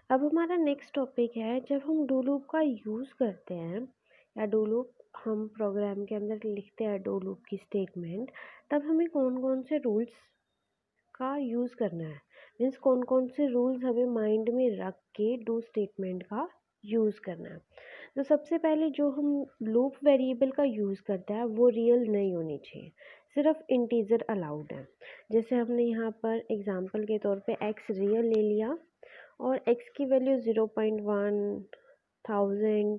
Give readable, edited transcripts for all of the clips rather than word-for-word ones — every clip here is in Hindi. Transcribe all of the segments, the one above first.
अब हमारा नेक्स्ट टॉपिक है, जब हम डू लूप का यूज़ करते हैं या डू लूप हम प्रोग्राम के अंदर लिखते हैं डू लूप की स्टेटमेंट, तब हमें कौन कौन से रूल्स का यूज़ करना है। मीन्स कौन कौन से रूल्स हमें माइंड में रख के डू स्टेटमेंट का यूज़ करना है। तो सबसे पहले जो हम लूप वेरिएबल का यूज़ करते हैं वो रियल नहीं होनी चाहिए, सिर्फ इंटीजर अलाउड है। जैसे हमने यहाँ पर एग्जांपल के तौर पे x रियल ले लिया और x की वैल्यू 0.1 1000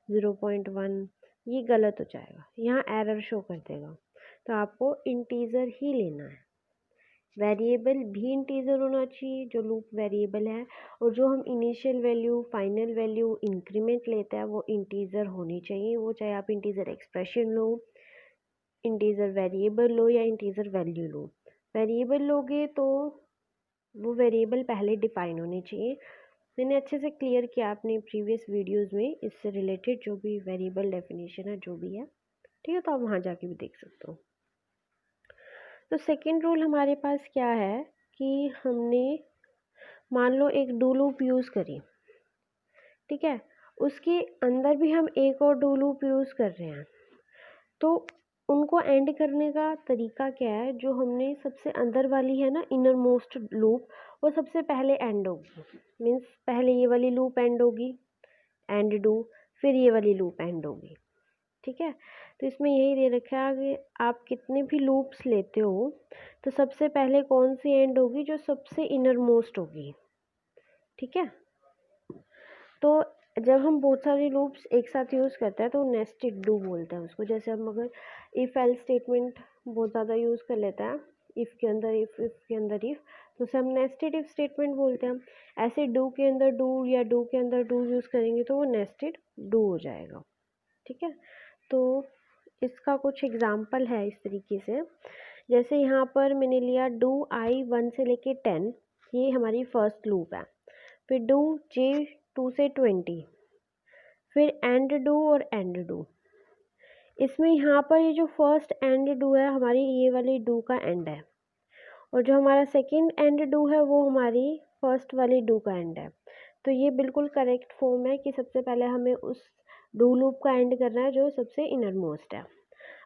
0.1, ये गलत हो जाएगा, यहाँ एरर शो कर देगा। तो आपको इंटीजर ही लेना है। वेरिएबल भी इंटीजर होना चाहिए जो लूप वेरिएबल है, और जो हम initial value final value increment लेते हैं वो इंटीजर होनी चाहिए। वो चाहे आप इंटीजर एक्सप्रेशन लो, इंटीजर वेरिएबल लो या इंटीजर वैल्यू लो। वेरिएबल लोगे तो वो वेरिएबल पहले डिफाइन होने चाहिए। मैंने अच्छे से क्लियर किया अपने प्रीवियस वीडियोस में, इससे रिलेटेड जो भी वेरिएबल डेफिनेशन है जो भी है, ठीक है, तो आप वहाँ जाके भी देख सकते हो। तो सेकेंड रूल हमारे पास क्या है कि हमने मान लो एक डू लूप यूज़ करी, ठीक है, उसके अंदर भी हम एक और डू लूप यूज़ कर रहे हैं, तो उनको एंड करने का तरीका क्या है। जो हमने सबसे अंदर वाली है ना इनर मोस्ट लूप, वो सबसे पहले एंड होगी। मीन्स पहले ये वाली लूप एंड होगी, एंड डू, फिर ये वाली लूप एंड होगी, ठीक है। तो इसमें यही दे रखा है कि आप कितने भी लूप्स लेते हो तो सबसे पहले कौन सी एंड होगी, जो सबसे इनर मोस्ट होगी, ठीक है। तो जब हम बहुत सारे लूप्स एक साथ यूज़ करते हैं तो नेस्टेड डू बोलते हैं उसको। जैसे हम अगर इफ़ एल्स स्टेटमेंट बहुत ज़्यादा यूज़ कर लेते हैं, इफ़ के अंदर इफ़ के अंदर इफ़, तो उसे हम नेस्टेड इफ़ स्टेटमेंट बोलते हैं। ऐसे डू के अंदर डू या डू के अंदर डू यूज़ करेंगे तो वो नेस्टेड डू हो जाएगा, ठीक है। तो इसका कुछ एग्जाम्पल है इस तरीके से। जैसे यहाँ पर मैंने लिया डू आई 1 से लेके 10, ये हमारी फर्स्ट लूप है। फिर डू जे 2 से 20, फिर एंड डू और एंड डू। इसमें यहाँ पर ये जो फर्स्ट एंड डू है हमारी ये वाली डू का एंड है, और जो हमारा सेकंड एंड डू है वो हमारी फर्स्ट वाली डू का एंड है। तो ये बिल्कुल करेक्ट फॉर्म है कि सबसे पहले हमें उस डू लूप का एंड करना है जो सबसे इनर मोस्ट है।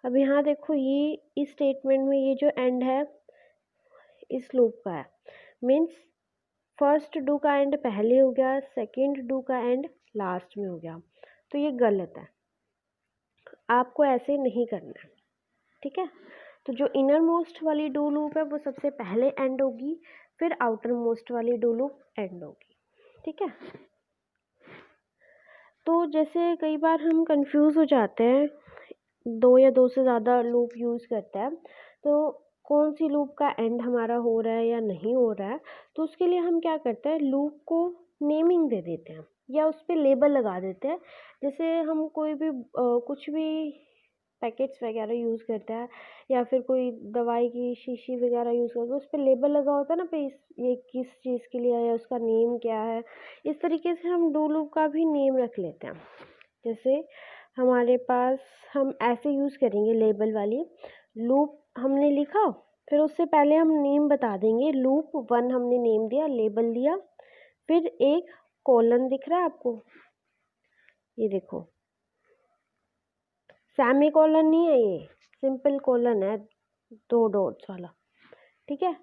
अब यहाँ देखो, ये इस स्टेटमेंट में ये जो एंड है इस लूप का है, मीन्स फर्स्ट डू का एंड पहले हो गया, सेकंड डू का एंड लास्ट में हो गया, तो ये गलत है। आपको ऐसे नहीं करना है, ठीक है। तो जो इनर मोस्ट वाली डू लूप है वो सबसे पहले एंड होगी, फिर आउटर मोस्ट वाली डू लूप एंड होगी, ठीक है। तो जैसे कई बार हम कंफ्यूज हो जाते हैं, दो या दो से ज़्यादा लूप यूज़ करते हैं, तो कौन सी लूप का एंड हमारा हो रहा है या नहीं हो रहा है, तो उसके लिए हम क्या करते हैं, लूप को नेमिंग दे देते हैं या उस पर लेबल लगा देते हैं। जैसे हम कोई भी कुछ भी पैकेट्स वगैरह यूज़ करते हैं या फिर कोई दवाई की शीशी वगैरह यूज़ करते हैं, उस पर लेबल लगा होता है ना पे, ये किस चीज़ के लिए है, उसका नेम क्या है। इस तरीके से हम डू लूप का भी नेम रख लेते हैं। जैसे हमारे पास, हम ऐसे यूज़ करेंगे लेबल वाली लूप, हमने लिखा फिर उससे पहले हम नेम बता देंगे। लूप 1 हमने नेम दिया, लेबल दिया, फिर एक कॉलन दिख रहा है आपको, ये देखो, सेमी कॉलन नहीं है, ये सिंपल कॉलन है, 2 डॉट्स वाला, ठीक है।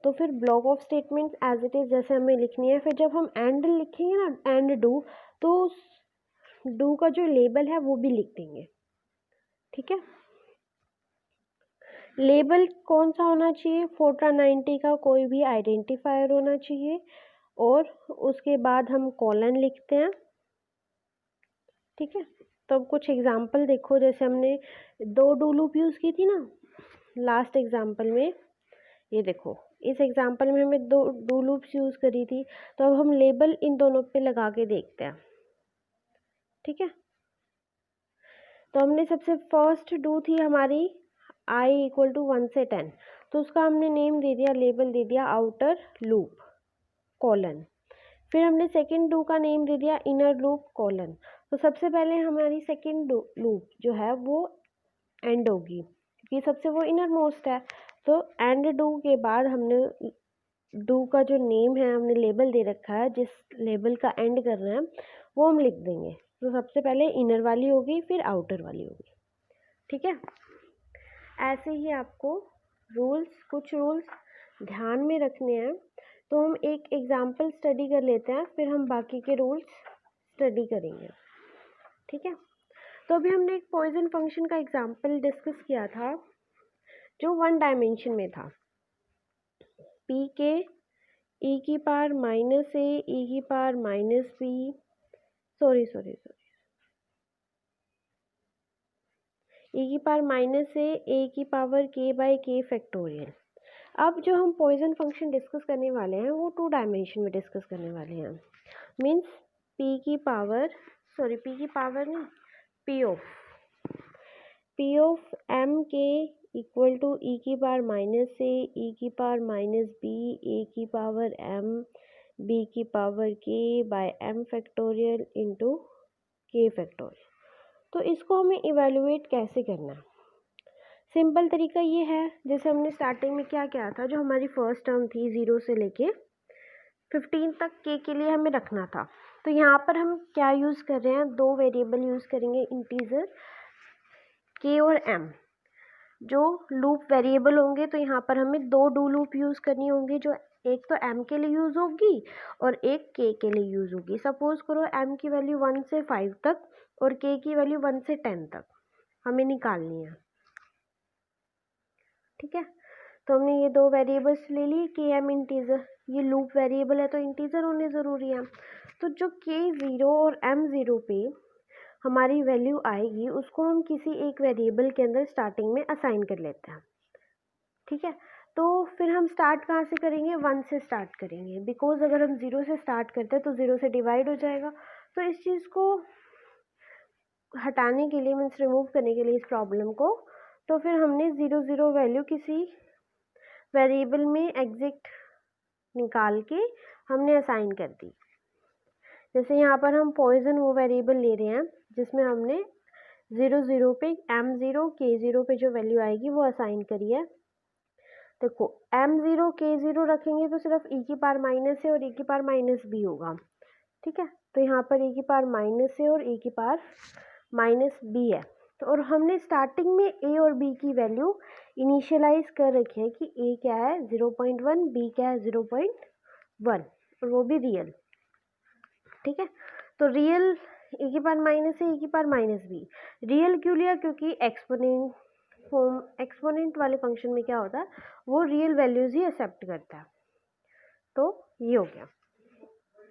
तो फिर block of statement as it is जैसे हमें लिखनी है। फिर जब हम एंड लिखेंगे ना, एंड डू, तो डू का जो लेबल है वो भी लिख देंगे, ठीक है। लेबल कौन सा होना चाहिए, फोर्ट्रा 90 का कोई भी आइडेंटिफायर होना चाहिए, और उसके बाद हम कॉलन लिखते हैं, ठीक है। तो अब कुछ एग्जांपल देखो, जैसे हमने 2 डू लूप यूज़ की थी ना लास्ट एग्जांपल में, ये देखो इस एग्जांपल में हमें 2 डू लूप्स यूज़ करी थी। तो अब हम लेबल इन दोनों पे लगा के देखते हैं, ठीक है। तो हमने सबसे फर्स्ट डू थी हमारी i इक्वल टू 1 से 10, तो उसका हमने नेम दे दिया, लेबल दे दिया आउटर लूप कॉलन। फिर हमने सेकेंड डू का नेम दे दिया इनर लूप कॉलन। तो सबसे पहले हमारी सेकेंड लूप जो है वो एंड होगी क्योंकि सबसे वो इनर मोस्ट है। तो एंड डू के बाद हमने डू का जो नेम है हमने लेबल दे रखा है, जिस लेबल का एंड करना है वो हम लिख देंगे। तो सबसे पहले इनर वाली होगी, फिर आउटर वाली होगी, ठीक है। ऐसे ही आपको कुछ रूल्स ध्यान में रखने हैं। तो हम एक एग्जाम्पल स्टडी कर लेते हैं, फिर हम बाकी के रूल्स स्टडी करेंगे, ठीक है। तो अभी हमने एक पॉइजन फंक्शन का एग्जाम्पल डिस्कस किया था जो 1 डायमेंशन में था। पी के e की पावर माइनस ए e की power minus b sorry e की पावर माइनस ए की पावर के बाई के फैक्टोरियल। अब जो हम पॉइजन फंक्शन डिस्कस करने वाले हैं वो 2 डायमेंशन में डिस्कस करने वाले हैं। मीन्स p की पावर नहीं, p ऑफ m के इक्वल टू e की पावर माइनस ए e की पावर माइनस बी ए की पावर m b की power k by m factorial into k factorial. तो इसको हमें इवेलुएट कैसे करना है? सिंपल तरीका ये है, जैसे हमने स्टार्टिंग में क्या किया था, जो हमारी फर्स्ट टर्म थी 0 से लेके 15 तक के लिए हमें रखना था। तो यहाँ पर हम क्या यूज़ कर रहे हैं, 2 वेरिएबल यूज़ करेंगे, इंटीजर के और m। जो लूप वेरिएबल होंगे तो यहाँ पर हमें 2 डू लूप यूज़ करनी होंगी, जो एक तो m के लिए यूज़ होगी और एक k के लिए यूज़ होगी। सपोज करो m की वैल्यू 1 से 5 तक और k की वैल्यू 1 से 10 तक हमें निकालनी है, ठीक है। तो हमने ये 2 वेरिएबल्स ले ली, के एम इंटीजर, ये लूप वेरिएबल है तो इंटीजर होने ज़रूरी है। तो जो k0 और m0 पे हमारी वैल्यू आएगी उसको हम किसी एक वेरिएबल के अंदर स्टार्टिंग में असाइन कर लेते हैं, ठीक है। तो फिर हम स्टार्ट कहाँ से करेंगे, 1 से स्टार्ट करेंगे, बिकॉज अगर हम 0 से स्टार्ट करते हैं तो 0 से डिवाइड हो जाएगा। तो इस चीज़ को हटाने के लिए, मीन्स रिमूव करने के लिए इस प्रॉब्लम को, तो फिर हमने 0 वैल्यू किसी वेरिएबल में एग्जैक्ट निकाल के हमने असाइन कर दी। जैसे यहाँ पर हम पॉइजन वो वेरिएबल ले रहे हैं जिसमें हमने 0 पे m0 k0 पे जो वैल्यू आएगी वो असाइन करी है। देखो m0 k0 रखेंगे तो सिर्फ e की पावर माइनस है और e की पावर माइनस b होगा, ठीक है। तो यहाँ पर e की पावर माइनस है और e की पावर माइनस b है। तो और हमने स्टार्टिंग में a और b की वैल्यू इनिशियलाइज कर रखी है कि a क्या है 0.1, b क्या है 0.1 और वो भी रियल, ठीक है। तो रियल e की पावर माइनस है, e की पावर माइनस b। रियल क्यों लिया, क्योंकि एक्सपोनेंट वाले फंक्शन में क्या होता है, वो रियल वैल्यूज ही एक्सेप्ट करता है। तो ये हो गया,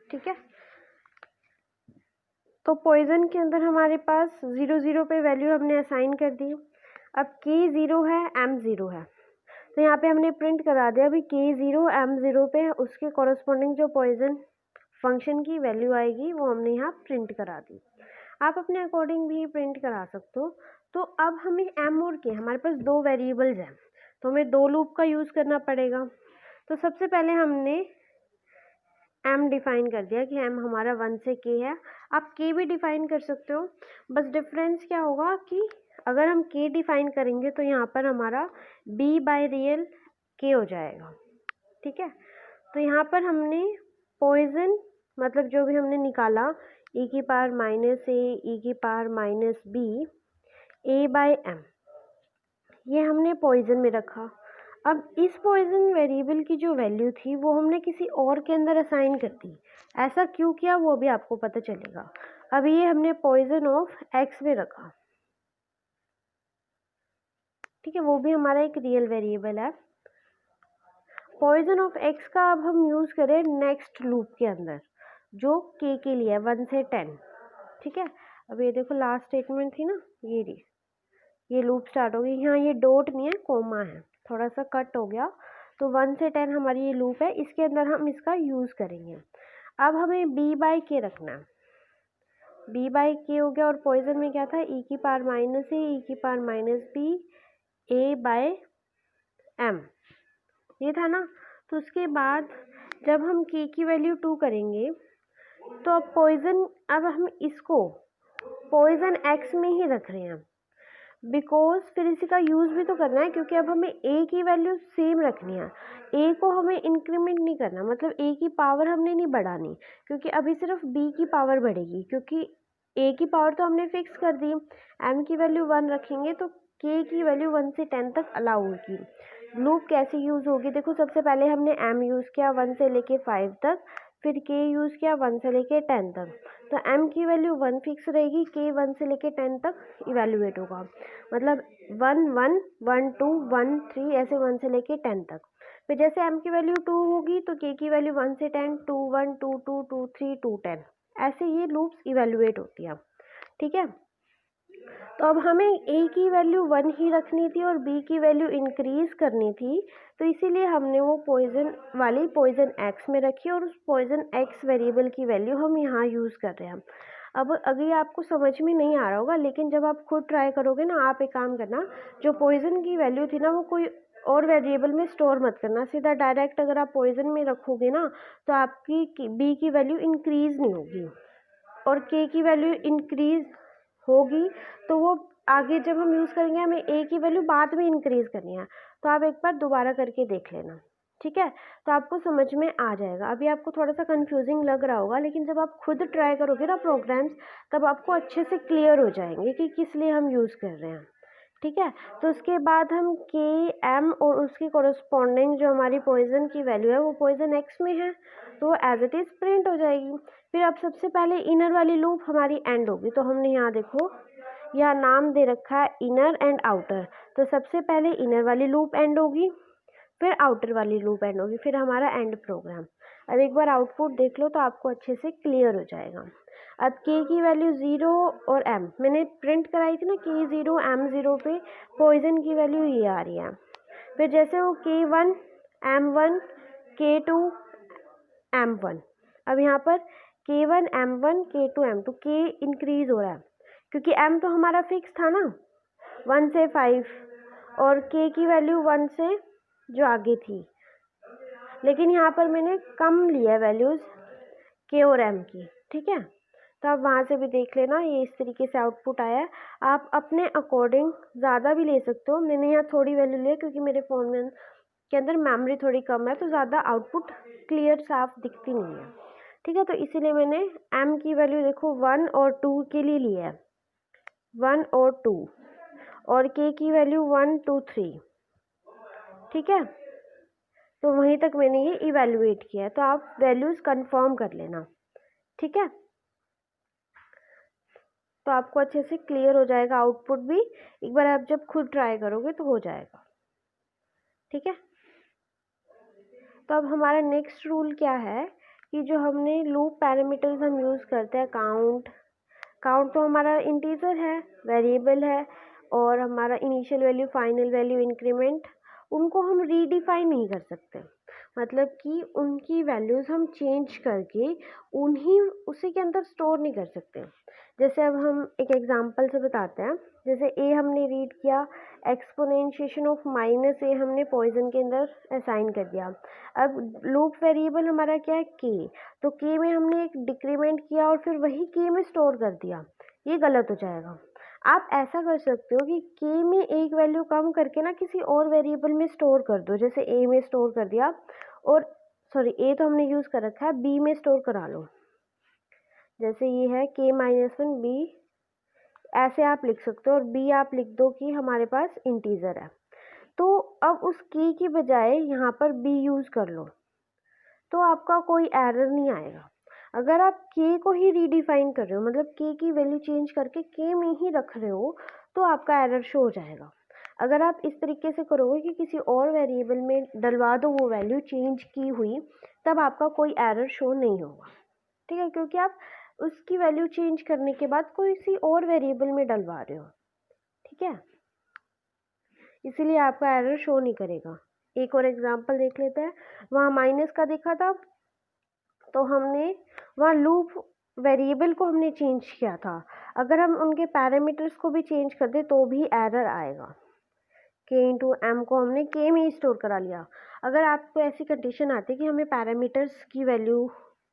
ठीक है। तो पॉइजन के अंदर हमारे पास 0 पे वैल्यू हमने असाइन कर दी। अब k0 है, m0 है, तो यहाँ पे हमने प्रिंट करा दिया। अभी k0 m0 पे उसके कॉरस्पॉन्डिंग जो पॉइजन फंक्शन की वैल्यू आएगी वो हमने यहाँ प्रिंट करा दी। आप अपने अकॉर्डिंग भी प्रिंट करा सकते हो। तो अब हमें m और k, हमारे पास 2 वेरिएबल्स हैं तो हमें 2 लूप का यूज़ करना पड़ेगा। तो सबसे पहले हमने m डिफाइन कर दिया कि m हमारा 1 से k है। आप k भी डिफाइन कर सकते हो, बस डिफरेंस क्या होगा कि अगर हम k डिफाइन करेंगे तो यहाँ पर हमारा b बाय रियल k हो जाएगा, ठीक है। तो यहाँ पर हमने पॉइजन मतलब जो भी हमने निकाला e की पावर माइनस ए e की power minus b a by m, ये हमने पॉइजन में रखा। अब इस पॉइजन वेरिएबल की जो वैल्यू थी वो हमने किसी और के अंदर असाइन कर दी। ऐसा क्यों किया वो भी आपको पता चलेगा। अब ये हमने पॉइजन ऑफ x में रखा, ठीक है, वो भी हमारा एक रियल वेरिएबल है। पॉइजन ऑफ x का अब हम यूज़ करें नेक्स्ट लूप के अंदर जो k के लिए 1 से 10, ठीक है। अब ये देखो लास्ट स्टेटमेंट थी ना, ये लूप स्टार्ट हो गई। यहाँ ये डॉट नहीं है, कोमा है, थोड़ा सा कट हो गया। तो 1 से 10 हमारी ये लूप है, इसके अंदर हम इसका यूज़ करेंगे। अब हमें b बाई के रखना है, b बाई के हो गया। और पॉइजन में क्या था, e की पावर माइनस ए e की power minus b a by m, ये था ना। तो उसके बाद जब हम k की वैल्यू 2 करेंगे तो अब हम इसको पॉइजन x में ही रख रहे हैं। बिकॉज फिर इसी का यूज़ भी तो करना है, क्योंकि अब हमें ए की वैल्यू सेम रखनी है, ए को हमें इंक्रीमेंट नहीं करना, मतलब ए की पावर हमने नहीं बढ़ानी, क्योंकि अभी सिर्फ बी की पावर बढ़ेगी, क्योंकि ए की पावर तो हमने फिक्स कर दी, एम की वैल्यू 1 रखेंगे तो के की वैल्यू 1 से 10 तक अलाउ होगी। लूप कैसे यूज़ होगी, देखो सबसे पहले हमने एम यूज़ किया 1 से लेके 5 तक, फिर के यूज़ किया 1 से लेके 10 तक, तो एम की वैल्यू 1 फिक्स रहेगी, के 1 से लेके 10 तक इवेल्युएट होगा, मतलब 1 1 1 2 1 3 ऐसे 1 से लेके 10 तक। फिर जैसे एम की वैल्यू 2 होगी तो के की वैल्यू 1 से 10 2 1 2 2 2 3 2 10, ऐसे ये लूप्स इवेल्युएट होती है। ठीक है, तो अब हमें ए की वैल्यू 1 ही रखनी थी और बी की वैल्यू इंक्रीज करनी थी, तो इसीलिए हमने वो पॉइजन वाली पॉइजन एक्स में रखी और उस पॉइजन एक्स वेरिएबल की वैल्यू हम यहाँ यूज़ कर रहे हैं। अब अगर आपको समझ में नहीं आ रहा होगा, लेकिन जब आप खुद ट्राई करोगे ना, आप एक काम करना, जो पॉइजन की वैल्यू थी ना वो कोई और वेरिएबल में स्टोर मत करना, सीधा डायरेक्ट अगर आप पॉइजन में रखोगे ना तो आपकी बी की वैल्यू इंक्रीज नहीं होगी और के की वैल्यू इंक्रीज होगी, तो वो आगे जब हम यूज़ करेंगे हमें ए की वैल्यू बाद में इंक्रीज करनी है, तो आप एक बार दोबारा करके देख लेना। ठीक है, तो आपको समझ में आ जाएगा। अभी आपको थोड़ा सा कंफ्यूजिंग लग रहा होगा, लेकिन जब आप खुद ट्राई करोगे ना प्रोग्राम्स, तब आपको अच्छे से क्लियर हो जाएंगे कि किस लिए हम यूज़ कर रहे हैं। ठीक है, तो उसके बाद हम के एम और उसकी कोरस्पॉन्डिंग जो हमारी पॉइजन की वैल्यू है वो पॉइजन एक्स में है, तो एज इट इज़ प्रिंट हो जाएगी। फिर अब सबसे पहले इनर वाली लूप हमारी एंड होगी, तो हमने यहाँ देखो यहाँ नाम दे रखा है इनर एंड आउटर, तो सबसे पहले इनर वाली लूप एंड होगी, फिर आउटर वाली लूप एंड होगी, फिर हमारा एंड प्रोग्राम। अब एक बार आउटपुट देख लो तो आपको अच्छे से क्लियर हो जाएगा। अब के की वैल्यू 0 और एम मैंने प्रिंट कराई थी ना, के 0 एम 0 पे पॉइजन की वैल्यू ये आ रही है। फिर जैसे वो के 1 एम 1 के 2 एम 1, अब यहाँ पर के 1 एम 1 के 2 एम 2, के इंक्रीज हो रहा है क्योंकि एम तो हमारा फिक्स था ना 1 से 5, और के की वैल्यू 1 से जो आगे थी, लेकिन यहाँ पर मैंने कम लिया वैल्यूज़ के और एम की। ठीक है, तो आप वहाँ से भी देख लेना, ये इस तरीके से आउटपुट आया है। आप अपने अकॉर्डिंग ज़्यादा भी ले सकते हो, मैंने यहाँ थोड़ी वैल्यू ली है क्योंकि मेरे फ़ोन में के अंदर मेमोरी थोड़ी कम है, तो ज़्यादा आउटपुट क्लियर साफ दिखती नहीं है। ठीक है, तो इसीलिए मैंने एम की वैल्यू देखो 1 और 2 के लिए ली है, 1 और 2, और के की वैल्यू 1 2 3। ठीक है, तो वहीं तक मैंने ये इवेलुएट किया है, तो आप वैल्यूज़ कंफर्म कर लेना। ठीक है, तो आपको अच्छे से क्लियर हो जाएगा आउटपुट भी, एक बार आप जब खुद ट्राई करोगे तो हो जाएगा। ठीक है, तो अब हमारा नेक्स्ट रूल क्या है कि जो हमने लूप पैरामीटर्स हम यूज़ करते हैं, काउंट तो हमारा इंटीजर है, वेरिएबल है, और हमारा initial value, final value, increment, उनको हम रीडिफाइन नहीं कर सकते, मतलब कि उनकी वैल्यूज़ हम चेंज करके उन्हीं उसी के अंदर स्टोर नहीं कर सकते। जैसे अब हम एक एग्जांपल से बताते हैं, जैसे ए हमने रीड किया, एक्सपोनेंशिएशन ऑफ माइनस ए हमने पॉइजन के अंदर असाइन कर दिया। अब लूप वेरिएबल हमारा क्या है, के, तो के में हमने एक डिक्रीमेंट किया और फिर वही के में स्टोर कर दिया, ये गलत हो जाएगा। आप ऐसा कर सकते हो कि के में एक वैल्यू कम करके ना किसी और वेरिएबल में स्टोर कर दो, जैसे ए में स्टोर कर दिया, और सॉरी ए तो हमने यूज़ कर रखा है, बी में स्टोर करा लो, जैसे ये है के -1 बी, ऐसे आप लिख सकते हो, और बी आप लिख दो कि हमारे पास इंटीजर है, तो अब उस के की बजाय यहाँ पर बी यूज़ कर लो, तो आपका कोई एरर नहीं आएगा। अगर आप के को ही रीडिफाइन कर रहे हो, मतलब के की वैल्यू चेंज करके के में ही रख रहे हो, तो आपका एरर शो हो जाएगा। अगर आप इस तरीके से करोगे कि किसी और वेरिएबल में डलवा दो वो वैल्यू चेंज की हुई, तब आपका कोई एरर शो नहीं होगा। ठीक है, क्योंकि आप उसकी वैल्यू चेंज करने के बाद कोई सी और वेरिएबल में डलवा रहे हो। ठीक है, इसीलिए आपका एरर शो नहीं करेगा। एक और एग्जांपल देख लेते हैं, वहाँ माइनस का देखा था, तो हमने वहाँ लूप वेरिएबल को हमने चेंज किया था, अगर हम उनके पैरामीटर्स को भी चेंज कर दें तो भी एरर आएगा। के इंटू एम को हमने के में ही स्टोर करा लिया। अगर आपको ऐसी कंडीशन आती है कि हमें पैरामीटर्स की वैल्यू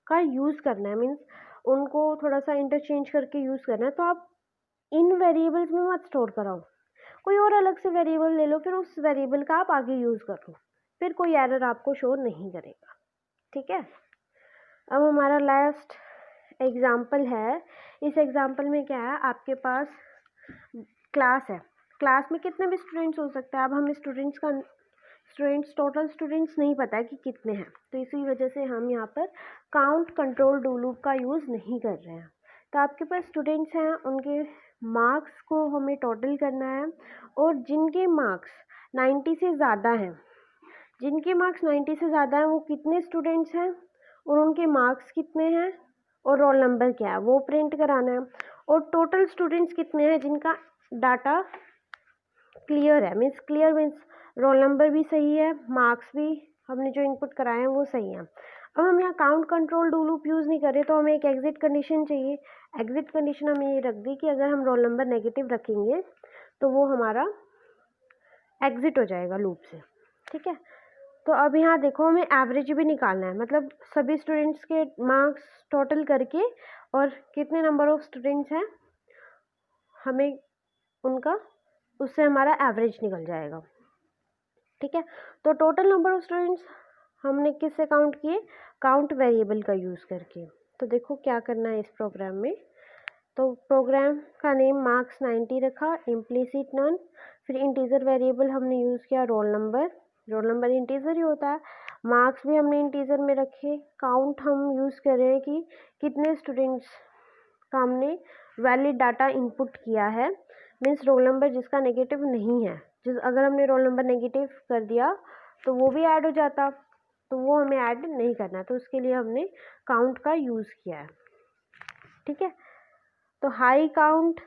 का यूज़ करना है, मीन्स उनको थोड़ा सा इंटरचेंज करके यूज़ करना है, तो आप इन वेरिएबल्स में मत स्टोर कराओ, कोई और अलग से वेरिएबल ले लो, फिर उस वेरिएबल का आप आगे यूज़ कर लो, फिर कोई एरर आपको शो नहीं करेगा। ठीक है, अब हमारा लास्ट एग्जाम्पल है। इस एग्जाम्पल में क्या है, आपके पास क्लास है, क्लास में कितने भी स्टूडेंट्स हो सकते हैं। अब हमें टोटल स्टूडेंट्स नहीं पता है कि कितने हैं, तो इसी वजह से हम यहाँ पर काउंट कंट्रोल डू लूप का यूज़ नहीं कर रहे हैं। तो आपके पास स्टूडेंट्स हैं, उनके मार्क्स को हमें टोटल करना है, और जिनके मार्क्स 90 से ज़्यादा हैं, जिनके मार्क्स 90 से ज़्यादा हैं वो कितने स्टूडेंट्स हैं और उनके मार्क्स कितने हैं और रोल नंबर क्या है वो प्रिंट कराना है। और टोटल स्टूडेंट्स कितने हैं जिनका डाटा क्लियर है, मीन्स रोल नंबर भी सही है, मार्क्स भी हमने जो इनपुट कराए हैं वो सही है। अब हम यहाँ count control do loop use नहीं कर रहे, तो हमें एक एग्जिट कंडीशन चाहिए। एग्जिट कंडीशन हमें ये रख दी कि अगर हम रोल नंबर नेगेटिव रखेंगे तो वो हमारा एग्जिट हो जाएगा लूप से। ठीक है, तो अब यहाँ देखो हमें एवरेज भी निकालना है, मतलब सभी स्टूडेंट्स के मार्क्स टोटल करके और कितने नंबर ऑफ स्टूडेंट्स हैं हमें उनका, उससे हमारा एवरेज निकल जाएगा। ठीक है, तो टोटल नंबर ऑफ स्टूडेंट्स हमने किससे काउंट किए, काउंट वेरिएबल का यूज़ करके। तो देखो क्या करना है इस प्रोग्राम में। तो प्रोग्राम का नेम मार्क्स 90 रखा, इम्प्लिसिट नन, फिर इंटीजर वेरिएबल हमने यूज़ किया रोल नंबर इंटीजर ही होता है, मार्क्स भी हमने इंटीजर में रखे, काउंट हम यूज़ कर रहे हैं कि कितने स्टूडेंट्स का हमने वैलिड डाटा इनपुट किया है, मीन्स रोल नंबर जिसका नेगेटिव नहीं है। अगर हमने रोल नंबर नेगेटिव कर दिया तो वो भी ऐड हो जाता, तो वो हमें ऐड नहीं करना है, तो उसके लिए हमने काउंट का यूज़ किया है। ठीक है, तो हाई काउंट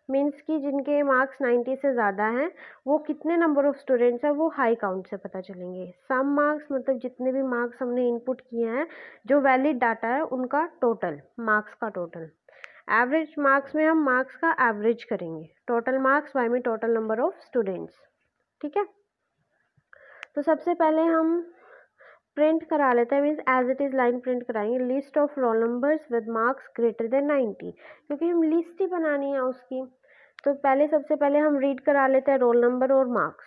मीन्स कि जिनके मार्क्स 90 से ज़्यादा हैं वो कितने नंबर ऑफ स्टूडेंट्स हैं वो हाई काउंट से पता चलेंगे। सम मार्क्स मतलब जितने भी मार्क्स हमने इनपुट किए हैं जो वैलिड डाटा है उनका टोटल, मार्क्स का टोटल। एवरेज मार्क्स में हम मार्क्स का एवरेज करेंगे, टोटल मार्क्स बाय में टोटल नंबर ऑफ स्टूडेंट्स। ठीक है, तो सबसे पहले हम प्रिंट करा लेते हैं, means as it is line print कराएंगे, list of roll numbers with marks greater than 90, क्योंकि हम लिस्ट ही बनानी है उसकी। तो सबसे पहले हम रीड करा लेते हैं रोल नंबर और मार्क्स।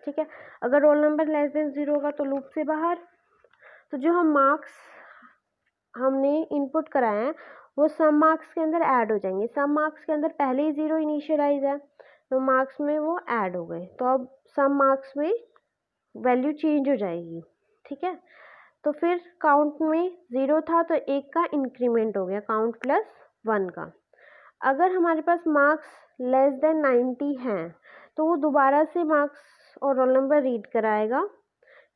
ठीक है, अगर रोल नंबर लेस देन 0 होगा तो लूप से बाहर। तो जो हम मार्क्स हमने इनपुट कराए हैं वो सम मार्क्स के अंदर ऐड हो जाएंगे। सम मार्क्स के अंदर पहले ही 0 इनिशियलाइज है तो मार्क्स में वो ऐड हो गए, तो अब सम मार्क्स में वैल्यू चेंज हो जाएगी। ठीक है, तो फिर काउंट में 0 था तो 1 का इंक्रीमेंट हो गया, काउंट प्लस 1 का। अगर हमारे पास मार्क्स लेस देन 90 हैं तो वो दोबारा से मार्क्स और रोल नंबर रीड कराएगा।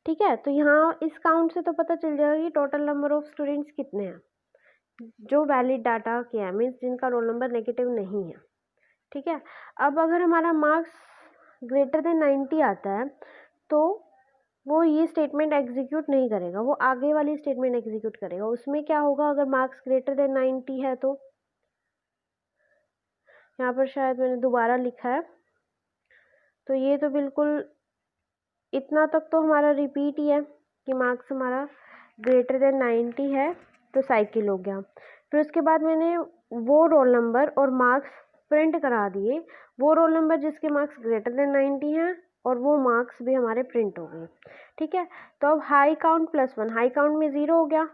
ठीक है, तो यहाँ इस काउंट से तो पता चल जाएगा कि टोटल नंबर ऑफ स्टूडेंट्स कितने हैं जो वैलिड डाटा के हैं, मीन्स जिनका रोल नंबर नेगेटिव नहीं है। ठीक है, अब अगर हमारा मार्क्स ग्रेटर देन 90 आता है तो वो ये स्टेटमेंट एग्जीक्यूट नहीं करेगा, वो आगे वाली स्टेटमेंट एग्जीक्यूट करेगा। उसमें क्या होगा, अगर मार्क्स ग्रेटर देन 90 है तो यहाँ पर शायद मैंने दोबारा लिखा है, तो ये तो बिल्कुल इतना तक तो हमारा रिपीट ही है कि मार्क्स हमारा ग्रेटर देन 90 है तो साइकिल हो गया। फिर उसके बाद मैंने वो रोल नंबर और मार्क्स प्रिंट करा दिए, वो रोल नंबर जिसके मार्क्स ग्रेटर देन 90 हैं और वो मार्क्स भी हमारे प्रिंट हो गए। ठीक है, तो अब high count plus 1, high count में 0 हो गया,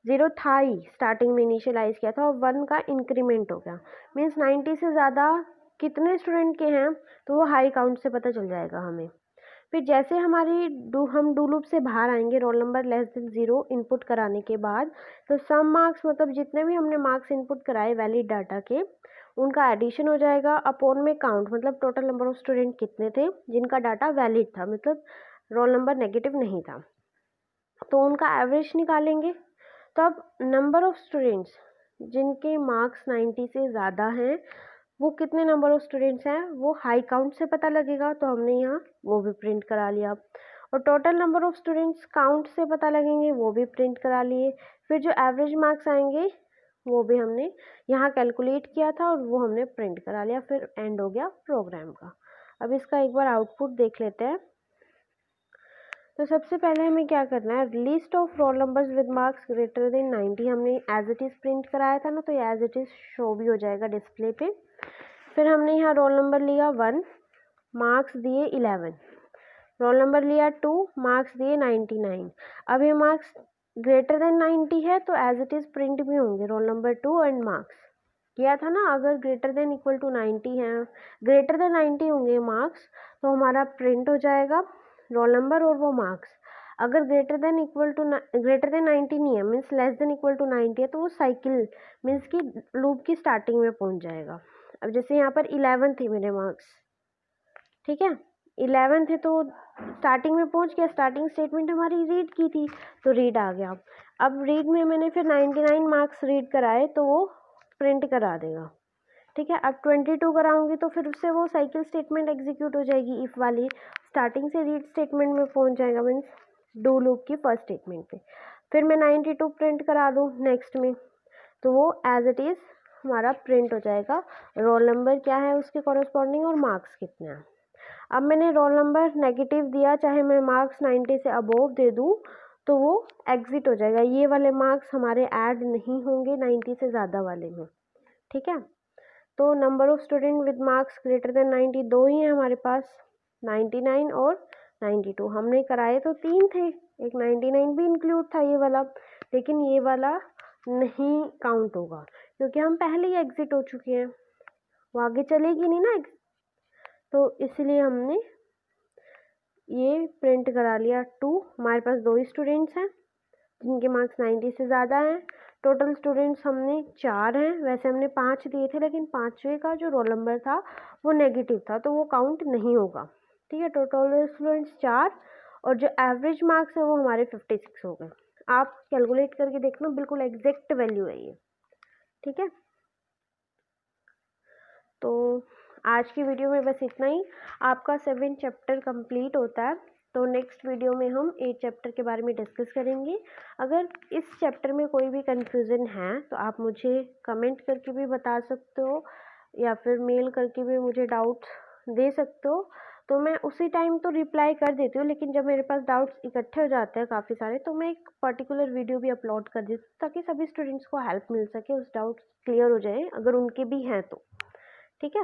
0 था ही स्टार्टिंग में इनिशियलाइज किया था, और 1 का इंक्रीमेंट हो गया, मीन्स 90 से ज़्यादा कितने स्टूडेंट के हैं तो वो हाई काउंट से पता चल जाएगा हमें। फिर जैसे हम डू लूप से बाहर आएंगे roll number less than 0 input कराने के बाद, तो सम मार्क्स मतलब जितने भी हमने मार्क्स इनपुट कराए वैलिड डाटा के उनका एडिशन हो जाएगा, अपॉन में काउंट मतलब टोटल नंबर ऑफ स्टूडेंट कितने थे जिनका डाटा वैलिड था, मतलब रोल नंबर नेगेटिव नहीं था, तो उनका एवरेज निकालेंगे। तो अब नंबर ऑफ स्टूडेंट्स जिनके मार्क्स 90 से ज़्यादा हैं वो कितने नंबर ऑफ स्टूडेंट्स हैं वो हाई काउंट से पता लगेगा, तो हमने यहाँ वो भी प्रिंट करा लिया। और total number of students count से पता लगेंगे, वो भी प्रिंट करा लिए। फिर जो एवरेज मार्क्स आएंगे वो भी हमने यहाँ कैलकुलेट किया था और वो हमने प्रिंट करा लिया। फिर एंड हो गया प्रोग्राम का। अब इसका एक बार आउटपुट देख लेते हैं। तो सबसे पहले हमें क्या करना है, list of roll numbers with marks greater than 90 हमने एज इट इज़ प्रिंट कराया था ना, तो एज इट इज़ शो भी हो जाएगा डिस्प्ले पे। फिर हमने यहाँ रोल नंबर लिया 1, मार्क्स दिए 11, रोल नंबर लिया 2, मार्क्स दिए 99। अब ये मार्क्स ग्रेटर देन 90 है तो एज इट इज़ प्रिंट भी होंगे रोल नंबर 2 एंड मार्क्स। किया था ना, अगर ग्रेटर देन इक्वल टू 90 है, ग्रेटर देन 90 होंगे मार्क्स तो हमारा प्रिंट हो जाएगा रोल नंबर और वो मार्क्स। अगर ग्रेटर देन 90 नहीं है, means less than equal to 90 है, तो वो साइकिल मीन्स कि लूप की स्टार्टिंग में पहुंच जाएगा। अब जैसे यहाँ पर 11 थे मेरे मार्क्स, ठीक है, 11 थे तो स्टार्टिंग में पहुंच गया, स्टार्टिंग स्टेटमेंट हमारी रीड की थी तो रीड आ गया। अब रीड में मैंने फिर 99 मार्क्स रीड कराए तो वो प्रिंट करा देगा, ठीक है। अब 22 कराऊंगी तो फिर उससे वो साइकिल स्टेटमेंट एग्जीक्यूट हो जाएगी, इफ़ वाली, स्टार्टिंग से रीड स्टेटमेंट में पहुंच जाएगा, मीन्स डू लूप की फर्स्ट स्टेटमेंट पे। फिर मैं 92 प्रिंट करा दूँ नेक्स्ट में तो वो एज इट इज़ हमारा प्रिंट हो जाएगा, रोल नंबर क्या है उसके कॉरस्पॉन्डिंग और मार्क्स कितने हैं। अब मैंने रोल नंबर नेगेटिव दिया, चाहे मैं मार्क्स 90 से अबोव दे दूँ तो वो एग्जिट हो जाएगा, ये वाले मार्क्स हमारे ऐड नहीं होंगे 90 से ज़्यादा वाले में, ठीक है। तो number of student with marks greater than 90 दो ही हैं हमारे पास, 99 और 92। हमने कराए तो 3 थे, एक 99 भी इंक्लूड था ये वाला, लेकिन ये वाला नहीं काउंट होगा क्योंकि हम पहले ही एग्जिट हो चुके हैं, वो आगे चलेगी नहीं ना, तो इसलिए हमने ये प्रिंट करा लिया 2। हमारे पास 2 ही स्टूडेंट्स हैं जिनके मार्क्स 90 से ज़्यादा हैं। टोटल स्टूडेंट्स हमने 4 हैं, वैसे हमने 5 दिए थे लेकिन 5वें का जो रोल नंबर था वो नेगेटिव था तो वो काउंट नहीं होगा, ठीक है। टोटल स्टूडेंट्स 4 और जो एवरेज मार्क्स है वो हमारे 56 हो गए। आप कैलकुलेट करके देखना, बिल्कुल एग्जैक्ट वैल्यू है ये, ठीक है। तो आज की वीडियो में बस इतना ही, आपका 7 चैप्टर कंप्लीट होता है तो नेक्स्ट वीडियो में हम 8 चैप्टर के बारे में डिस्कस करेंगे। अगर इस चैप्टर में कोई भी कन्फ्यूज़न है तो आप मुझे कमेंट करके भी बता सकते हो या फिर मेल करके भी मुझे डाउट्स दे सकते हो, तो मैं उसी टाइम तो रिप्लाई कर देती हूँ, लेकिन जब मेरे पास डाउट्स इकट्ठे हो जाते हैं काफ़ी सारे तो मैं एक पर्टिकुलर वीडियो भी अपलोड कर देती हूँ ताकि सभी स्टूडेंट्स को हेल्प मिल सके, उस डाउट्स क्लियर हो जाए अगर उनके भी हैं तो, ठीक है।